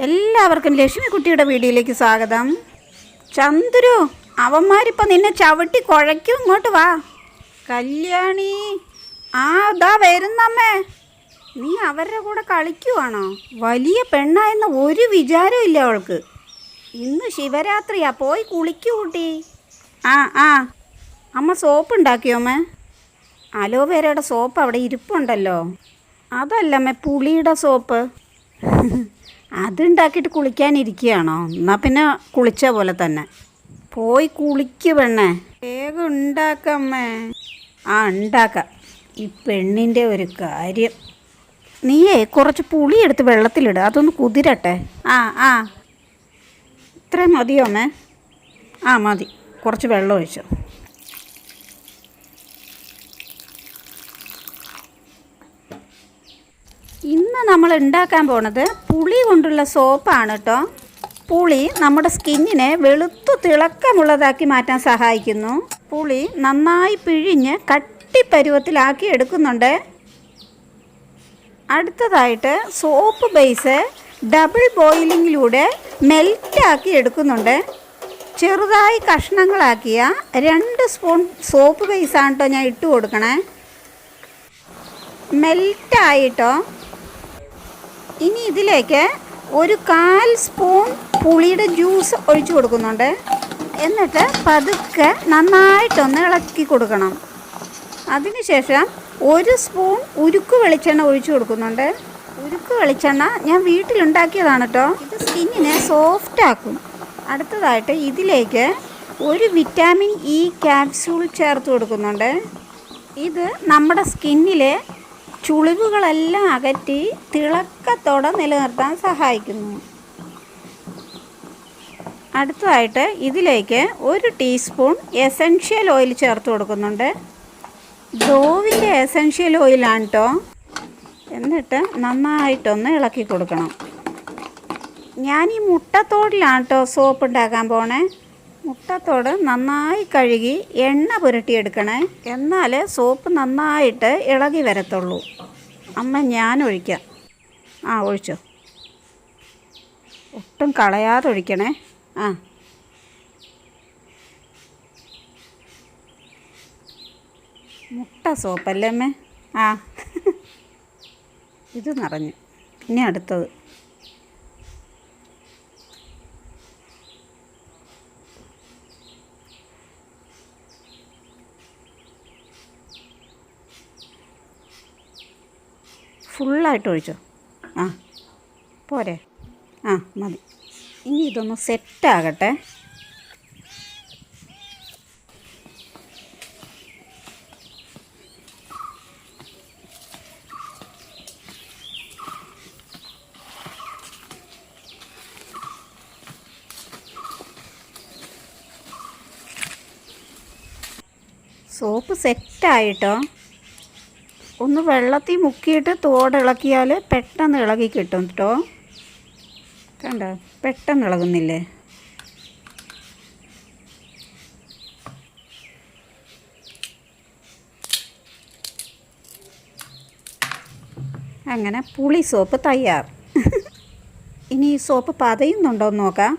എല്ലാവർക്കും ലക്ഷ്മിക്കുട്ടിയുടെ വീഡിയോയിലേക്ക് സ്വാഗതം. ചന്ദ്രു, അവന്മാരിപ്പോൾ നിന്നെ ചവിട്ടി കുഴയ്ക്കും. ഇങ്ങോട്ട് വാ. കല്യാണി, അതാ വരുന്നമ്മേ. നീ അവരുടെ കൂടെ കളിക്കുവാണോ? വലിയ പെണ്ണായെന്ന ഒരു വിചാരവും ഇല്ല അവൾക്ക്. ഇന്ന് ശിവരാത്രിയാ, പോയി കുളിക്കൂ കൂട്ടി. ആ അമ്മ സോപ്പ് ഉണ്ടാക്കിയോ അമ്മേ? അലോവേരയുടെ സോപ്പ് അവിടെ ഇരിപ്പുണ്ടല്ലോ. അതല്ലമ്മേ, പുളിയുടെ സോപ്പ്. അതുണ്ടാക്കിയിട്ട് കുളിക്കാനിരിക്കുകയാണോ? എന്നാൽ പിന്നെ കുളിച്ച പോലെ തന്നെ പോയി കുളിക്ക് പെണ്ണേ. വേഗം ഉണ്ടാക്കമ്മേ. ഉണ്ടാക്കാം. ഈ പെണ്ണിൻ്റെ ഒരു കാര്യം. നീയേ കുറച്ച് പുളി എടുത്ത് വെള്ളത്തിലിടുക, അതൊന്ന് കുതിരട്ടെ. ഇത്രയും മതിയോ അമ്മേ? മതി. കുറച്ച് വെള്ളം ഒഴിച്ചോ. ഇന്ന് നമ്മൾ ഉണ്ടാക്കാൻ പോണത് പുളി കൊണ്ടുള്ള സോപ്പാണ് കേട്ടോ. പുളി നമ്മുടെ സ്കിന്നിനെ വെളുത്തു തിളക്കമുള്ളതാക്കി മാറ്റാൻ സഹായിക്കുന്നു. പുളി നന്നായി പിഴിഞ്ഞ് കട്ടിപ്പരുവത്തിലാക്കി എടുക്കുന്നുണ്ട്. അടുത്തതായിട്ട് സോപ്പ് ബേസ് ഡബിൾ ബോയിലിങ്ങിലൂടെ മെൽറ്റാക്കി എടുക്കുന്നുണ്ട്. ചെറുതായി കഷ്ണങ്ങളാക്കിയ 2 സ്പൂൺ സോപ്പ് ബേസാണ് കേട്ടോ ഞാൻ ഇട്ട് കൊടുക്കണേ. മെൽറ്റായിട്ടോ. ഇനി ഇതിലേക്ക് ഒരു 1/4 സ്പൂൺ പുളിയുടെ ജ്യൂസ് ഒഴിച്ചു കൊടുക്കുന്നുണ്ട്. എന്നിട്ട് പതുക്കെ നന്നായിട്ടൊന്ന് ഇളക്കി കൊടുക്കണം. അതിനുശേഷം 1 സ്പൂൺ ഉരുക്ക് വെളിച്ചെണ്ണ ഒഴിച്ചു കൊടുക്കുന്നുണ്ട്. ഉരുക്ക് വെളിച്ചെണ്ണ ഞാൻ വീട്ടിലുണ്ടാക്കിയതാണ് കേട്ടോ. ഇത് സ്കിന്നിനെ സോഫ്റ്റ് ആക്കും. അടുത്തതായിട്ട് ഇതിലേക്ക് ഒരു വിറ്റാമിൻ ഇ ക്യാപ്സ്യൂൾ ചേർത്ത് കൊടുക്കുന്നുണ്ട്. ഇത് നമ്മുടെ സ്കിന്നിലെ ചുളിവുകളെല്ലാം അകറ്റി തിളക്കത്തോടെ നിലനിർത്താൻ സഹായിക്കുന്നു. അടുത്തതായിട്ട് ഇതിലേക്ക് 1 ടീസ്പൂൺ എസൻഷ്യൽ ഓയിൽ ചേർത്ത് കൊടുക്കുന്നുണ്ട്. ഡോവിൻ്റെ എസൻഷ്യൽ ഓയിലാണ് കേട്ടോ. എന്നിട്ട് നന്നായിട്ടൊന്ന് ഇളക്കി കൊടുക്കണം. ഞാൻ ഈ മുട്ടത്തോടിലാണ് കേട്ടോ സോപ്പ് ഉണ്ടാക്കാൻ പോണേ. മുട്ടത്തോട് നന്നായി കഴുകി എണ്ണ പുരട്ടിയെടുക്കണേ. എന്നാൽ സോപ്പ് നന്നായിട്ട് ഇളകി വരത്തുള്ളൂ. അമ്മ ഞാൻ ഒഴിക്കാം. ഒഴിച്ചോ. ഒട്ടും കളയാതെ ഒഴിക്കണേ. മുട്ട സോപ്പല്ലേ അമ്മേ? ഇത് നിറഞ്ഞു. പിന്നെ അടുത്തത്. ഫുള്ളായിട്ട് ഒഴിച്ചോ. പോരെ? മതി. ഇനി ഇതൊന്ന് സെറ്റാകട്ടെ. സോപ്പ് സെറ്റായിട്ടോ. ഒന്ന് വെള്ളത്തിൽ മുക്കിയിട്ട് തോടിളക്കിയാൽ പെട്ടെന്ന് ഇളകി കിട്ടും കേട്ടോ. കണ്ടോ, പെട്ടെന്ന് ഇളകുന്നില്ലേ? അങ്ങനെ പുളി സോപ്പ് തയ്യാർ. ഇനി ഈ സോപ്പ് പതയുന്നുണ്ടോ എന്ന് നോക്കാം.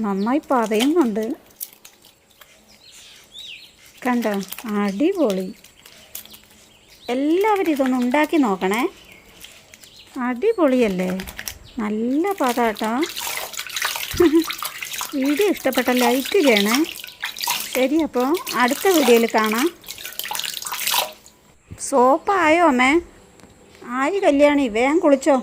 നന്നായി പതയുന്നുണ്ട്. കണ്ടോ, അടിപൊളി. എല്ലാവരും ഇതൊന്ന് ഉണ്ടാക്കി നോക്കണേ. അടിപൊളിയല്ലേ? നല്ല പതാട്ടോ. വീഡിയോ ഇഷ്ടപ്പെട്ട ലൈക്ക് ചെയ്യണേ. ശരി, അപ്പോൾ അടുത്ത വീഡിയോയിൽ കാണാം. സോപ്പായോ അമ്മേ? ആയി കല്യാണി, വേഗം കുളിച്ചോ.